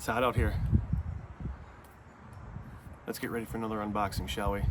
It's hot out here. Let's get ready for another unboxing, shall we?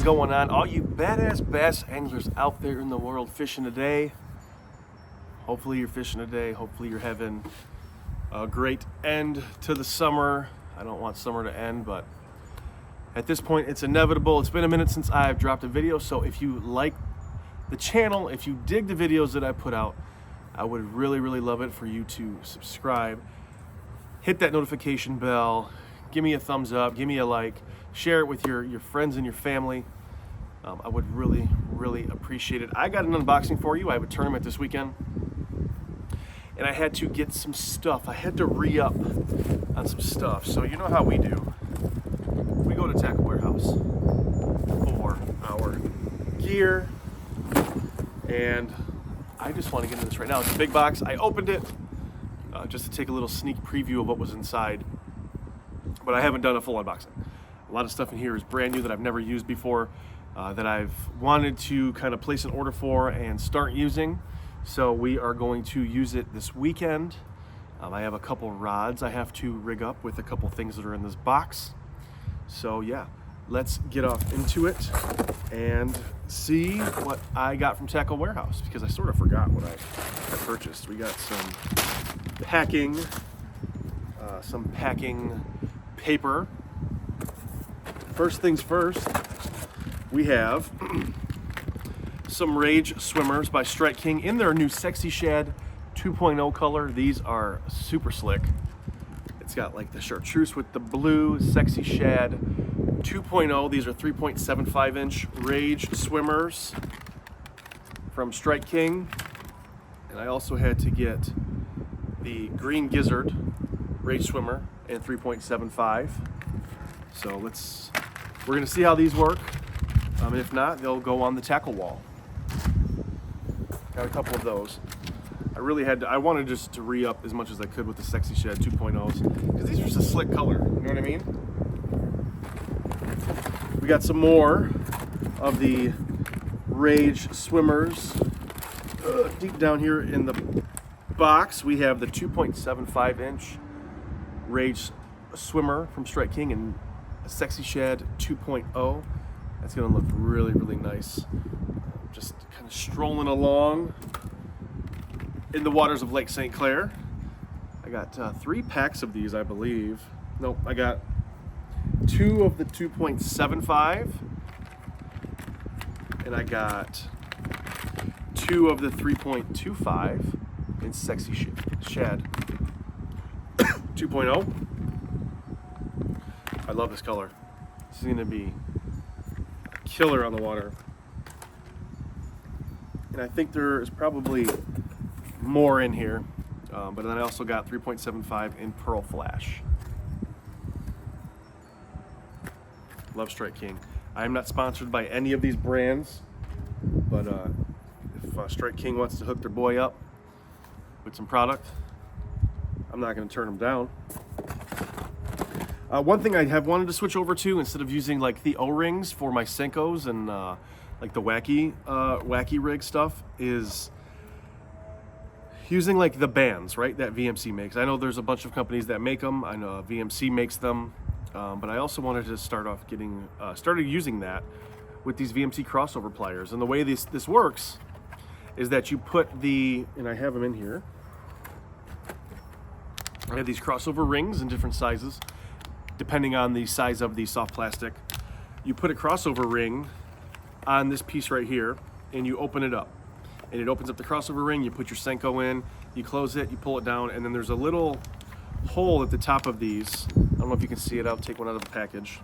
Going on, all you badass bass anglers out there in the world fishing today. Hopefully you're fishing today. Hopefully you're having a great end to the summer. I don't want summer to end, but at this point it's inevitable. It's been a minute since I've dropped a video, so if you like the channel, if you dig the videos that I put out, I would really love it for you to subscribe, hit that notification bell, give me a thumbs up, give me a like, share it with your friends and your family. I would really appreciate it. I got an unboxing for you. I have a tournament this weekend, and I had to get some stuff. I had to re-up on some stuff. So you know how we do. We go to Tackle Warehouse for our gear, and I just want to get into this right now. It's a big box. I opened it just to take a little sneak preview of what was inside, but I haven't done a full unboxing. A lot of stuff in here is brand new that I've never used before, that I've wanted to kind of place an order for and start using. So we are going to use it this weekend. I have a couple rods I have to rig up with a couple things that are in this box. So yeah, let's get off into it and see what I got from Tackle Warehouse, because I sort of forgot what I purchased. We got some packing paper. First things first, we have some Rage Swimmers by Strike King in their new Sexy Shad 2.0 color. These are super slick. It's got like the chartreuse with the blue. Sexy Shad 2.0. These are 3.75 inch Rage Swimmers from Strike King. And I also had to get the Green Gizzard Rage Swimmer in 3.75. So we're gonna see how these work. And if not, they'll go on the tackle wall. Got a couple of those. I wanted just to re-up as much as I could with the Sexy Shad 2.0s, because these are just a slick color, you know what I mean? We got some more of the Rage Swimmers. Deep down here in the box, we have the 2.75 inch Rage Swimmer from Strike King and a Sexy Shad 2.0. That's gonna look really nice. Just kind of strolling along in the waters of Lake St. Clair. I got 3 packs of these, I believe. Nope, I got 2 of the 2.75, and I got 2 of the 3.25 in Sexy Shad 2.0. I love this color. This is gonna be a killer on the water. And I think there is probably more in here, but then I also got 3.75 in Pearl Flash. Love Strike King. I am not sponsored by any of these brands, but if Strike King wants to hook their boy up with some product, I'm not going to turn them down. One thing I have wanted to switch over to, instead of using like the O-rings for my Senkos and like the wacky rig stuff, is using like the bands, right, that VMC makes. I know there's a bunch of companies that make them. I know VMC makes them, but I also wanted to start off started using that with these VMC crossover pliers. And the way this works is that you put and I have them in here. I have these crossover rings in different sizes, depending on the size of the soft plastic. You put a crossover ring on this piece right here, and you open it up. And it opens up the crossover ring, you put your Senko in, you close it, you pull it down, and then there's a little hole at the top of these. I don't know if you can see it, I'll take one out of the package.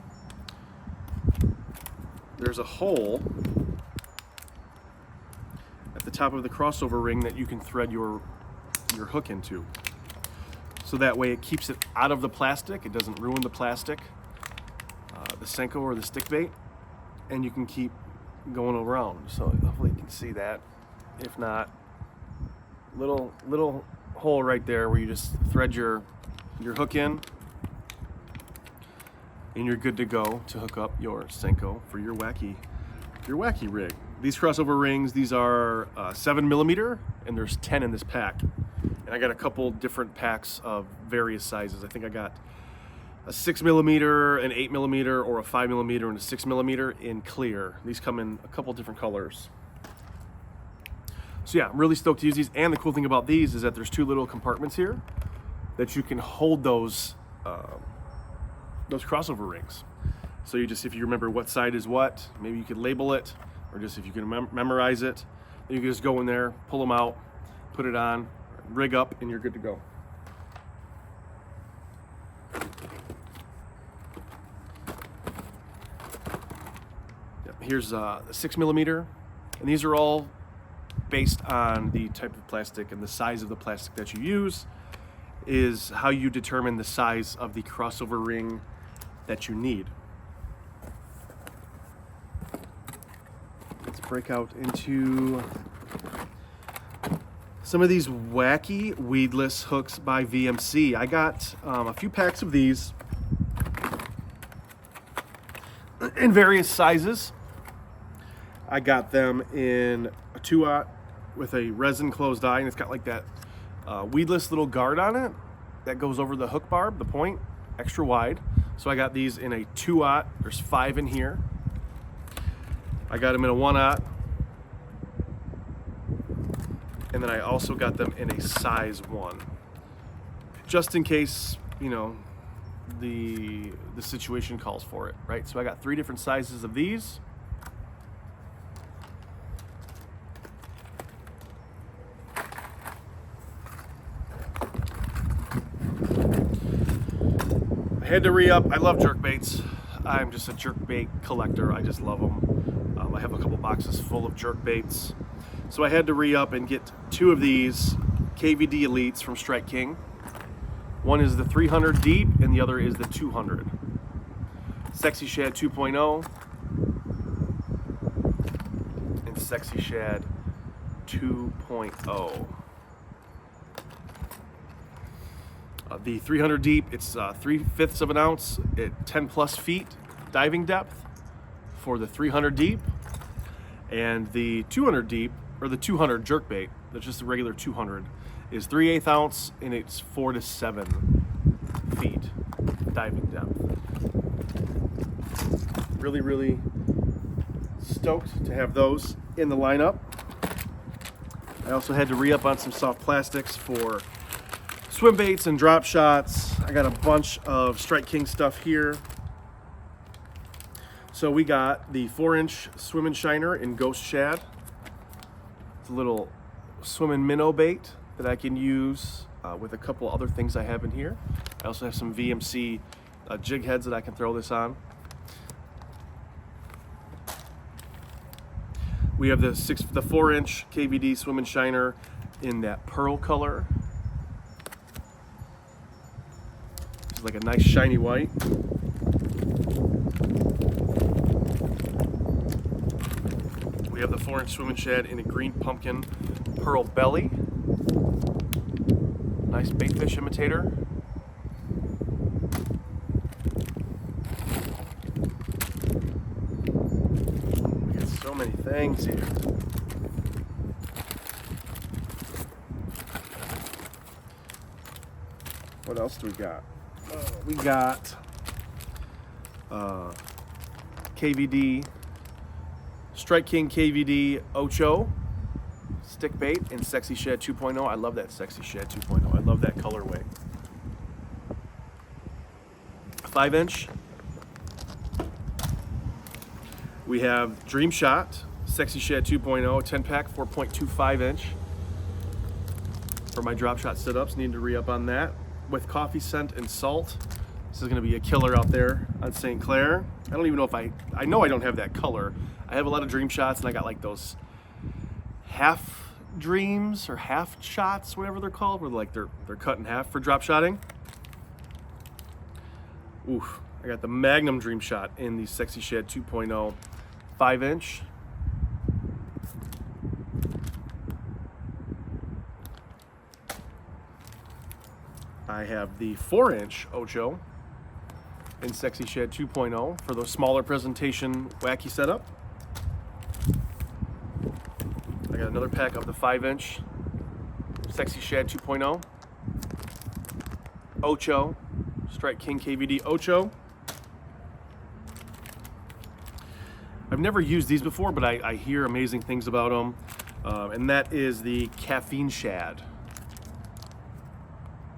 There's a hole at the top of the crossover ring that you can thread your hook into. So that way it keeps it out of the plastic, it doesn't ruin the plastic, the Senko or the stick bait, and you can keep going around. So hopefully you can see that. If not, little hole right there where you just thread your hook in, and you're good to go to hook up your Senko for your wacky rig. These crossover rings, these are 7mm, and there's 10 in this pack. And I got a couple different packs of various sizes. I think I got a 6mm, an 8mm, or a 5mm and a 6mm in clear. These come in a couple different colors. So yeah, I'm really stoked to use these. And the cool thing about these is that there's two little compartments here that you can hold those crossover rings. So you just, if you remember what side is what, maybe you could label it, or just if you can memorize it, then you can just go in there, pull them out, put it on, rig up, and you're good to go. Yep, here's the 6mm, and these are all based on the type of plastic and the size of the plastic that you use is how you determine the size of the crossover ring that you need. Let's break out into some of these wacky weedless hooks by VMC. I got a few packs of these in various sizes. I got them in a 2/0 with a resin closed eye, and it's got like that weedless little guard on it that goes over the hook barb, the point, extra wide. So I got these in a 2/0. There's 5 in here. I got them in a 1/0. And then I also got them in a size 1. Just in case, you know, the situation calls for it, right? So I got 3 different sizes of these. I had to re-up. I love jerk baits. I'm just a jerk bait collector. I just love them. I have a couple boxes full of jerk baits. So I had to re-up and get 2 of these KVD Elites from Strike King. One is the 300 deep and the other is the 200. Sexy Shad 2.0 and Sexy Shad 2.0. The 300 deep, it's 3/5 of an ounce at 10 plus feet diving depth for the 300 deep. And the 200 deep, or the 200 jerkbait, that's just a regular 200, is 3/8 ounce and it's 4 to 7 feet diving depth. Really, really stoked to have those in the lineup. I also had to re-up on some soft plastics for swim baits and drop shots. I got a bunch of Strike King stuff here. So we got the 4-inch swimming shiner in Ghost Shad. It's a little swimming minnow bait that I can use with a couple other things I have in here. I also have some VMC jig heads that I can throw this on. We have the 4-inch KVD swimming shiner in that pearl color. It's like a nice shiny white. We have the 4-inch swimming shad in a green pumpkin pearl belly. Nice bait fish imitator. We got so many things here. What else do we got? We got KVD, Strike King KVD Ocho stick bait in Sexy Shad 2.0. I love that Sexy Shad 2.0. I love that colorway. 5-inch. We have Dream Shot Sexy Shad 2.0 10-pack 4.25 inch for my drop shot sit-ups. Need to re-up on that with coffee scent and salt. This is going to be a killer out there on St. Clair. I don't even know if I know I don't have that color. I have a lot of Dream Shots, and I got like those half dreams or half shots, whatever they're called, where like they're cut in half for drop shotting. Oof, I got the Magnum Dream Shot in the Sexy Shad 2.0 5-inch. I have the 4-inch Ocho in Sexy Shad 2.0 for the smaller presentation wacky setup. I got another pack of the 5-inch Sexy Shad 2.0 Ocho, Strike King KVD Ocho. I've never used these before, but I hear amazing things about them, and that is the Caffeine Shad.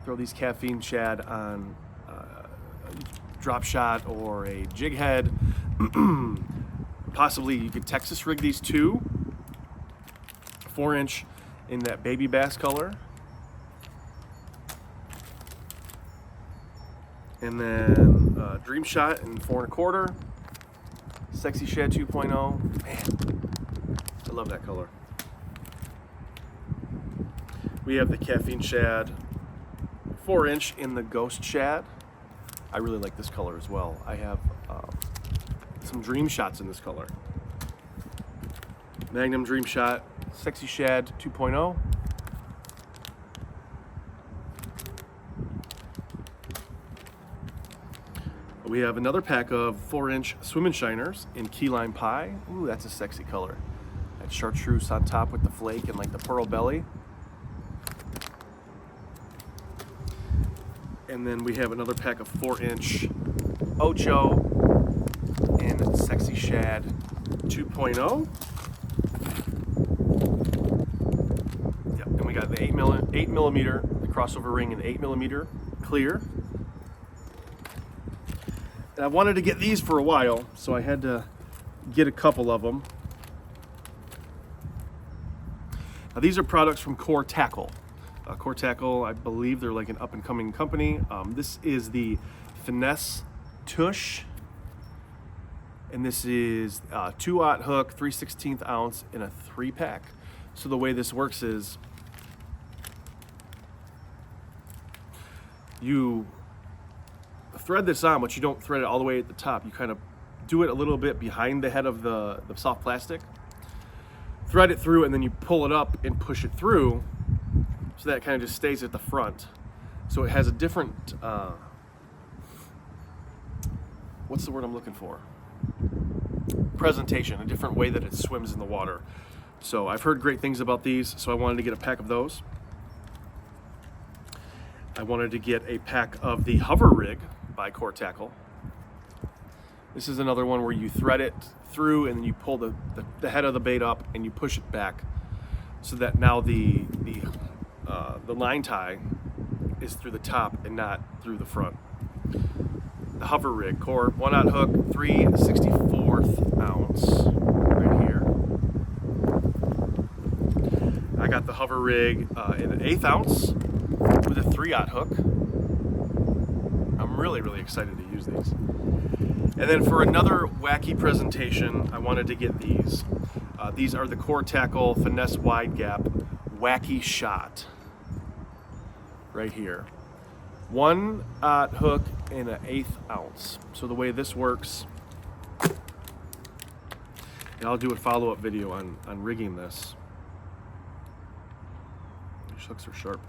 Throw these Caffeine Shad on a drop shot or a jig head. Possibly you could Texas rig these too. 4-inch in that baby bass color. And then Dream Shot in 4 1/4. Sexy Shad 2.0. Man, I love that color. We have the Caffeine Shad 4-inch in the Ghost Shad. I really like this color as well. I have some Dream Shots in this color. Magnum Dream Shot, Sexy Shad 2.0. We have another pack of 4-inch Swim and Shiners in Key Lime Pie. Ooh, that's a sexy color. That chartreuse on top with the flake and like the pearl belly. And then we have another pack of 4-inch Ocho in Sexy Shad 2.0. Yep, and we got the 8 millimeter, the crossover ring in 8 millimeter clear. And I wanted to get these for a while, so I had to get a couple of them. Now these are products from Core Tackle. Core Tackle, I believe they're like an up-and-coming company. This is the Finesse Tush, and this is 2/0 hook, 3/16 ounce in a 3-pack. So the way this works is you thread this on, but you don't thread it all the way at the top. You kind of do it a little bit behind the head of the soft plastic, thread it through, and then you pull it up and push it through, so that kind of just stays at the front. So it has a different, what's the word I'm looking for? Presentation, a different way that it swims in the water. So I've heard great things about these, so I wanted to get a pack of those. I wanted to get a pack of the Hover Rig by Core Tackle. This is another one where you thread it through and then you pull the head of the bait up and you push it back, so that now the line tie is through the top and not through the front. The Hover Rig, Core 1/0 hook, 3/64 ounce right here. I got the Hover Rig in an 1/8 ounce with a 3/0 hook. I'm really excited to use these. And then for another wacky presentation, I wanted to get these. These are the Core Tackle Finesse Wide Gap Wacky Shot. Right here. 1/0 hook in an 1/8 ounce. So the way this works, and I'll do a follow-up video on rigging this. These hooks are sharp.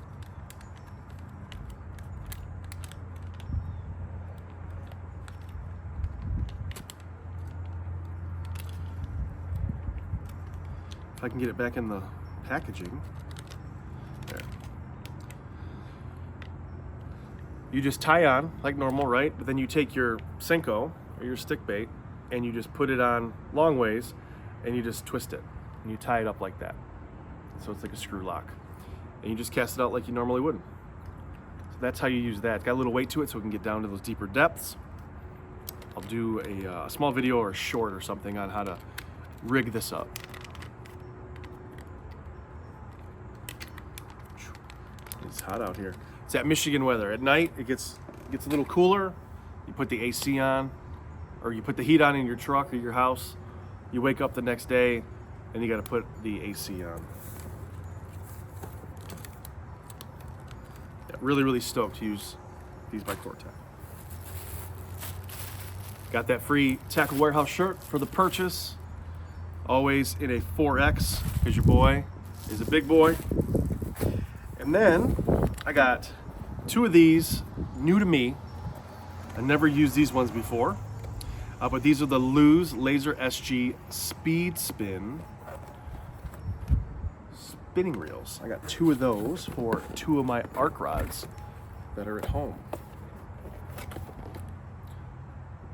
If I can get it back in the packaging. There. You just tie on like normal, right? But then you take your Senko or your stick bait and you just put it on long ways and you just twist it and you tie it up like that. So it's like a screw lock. And you just cast it out like you normally would. So that's how you use that. It's got a little weight to it so it can get down to those deeper depths. I'll do a small video or a short or something on how to rig this up. It's hot out here. It's that Michigan weather. At night, it gets a little cooler. You put the AC on, or you put the heat on in your truck or your house. You wake up the next day, and you got to put the AC on. Yeah, really stoked to use these by Cortec. Got that free Tackle Warehouse shirt for the purchase. Always in a 4X, because your boy is a big boy. And then I got 2 of these, new to me. I never used these ones before. But these are the Luz Laser SG Speed Spin spinning reels. I got 2 of those for 2 of my arc rods that are at home.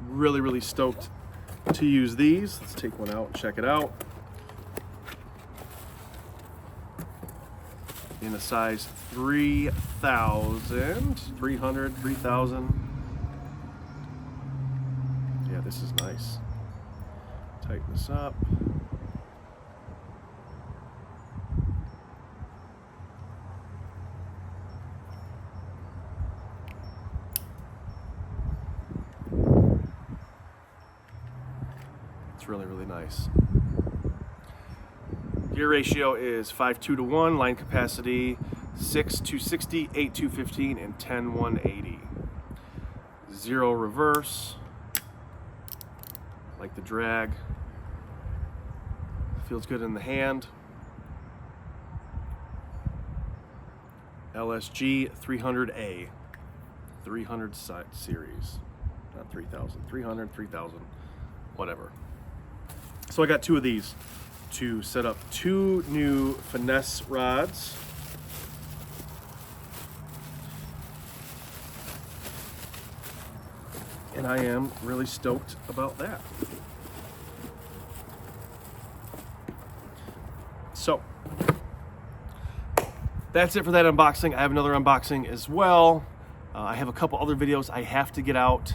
Really stoked to use these. Let's take one out and check it out. In a size 3,000. Yeah, this is nice. Tighten this up. It's really nice. Gear ratio is 5:2 to 1. Line capacity 6:260, 8:215, and 10:180. 0 reverse. Like the drag. Feels good in the hand. LSG 300A. 300 series. Not 3,000. 300, 3,000. Whatever. So I got 2 of these to set up 2 new finesse rods. And I am really stoked about that. So that's it for that unboxing. I have another unboxing as well. I have a couple other videos I have to get out.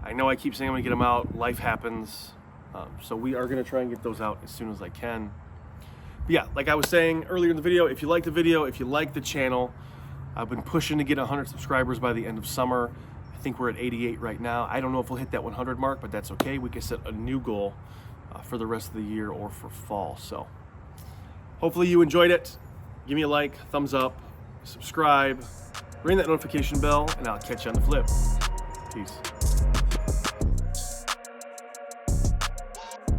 I know I keep saying I'm gonna get them out. Life happens. So we are gonna try and get those out as soon as I can. But yeah, like I was saying earlier in the video, if you like the video, if you like the channel, I've been pushing to get 100 subscribers by the end of summer. I think we're at 88 right now. I don't know if we'll hit that 100 mark, but that's okay. We can set a new goal for the rest of the year or for fall. So hopefully you enjoyed it. Give me a like, thumbs up, subscribe, ring that notification bell, and I'll catch you on the flip. Peace.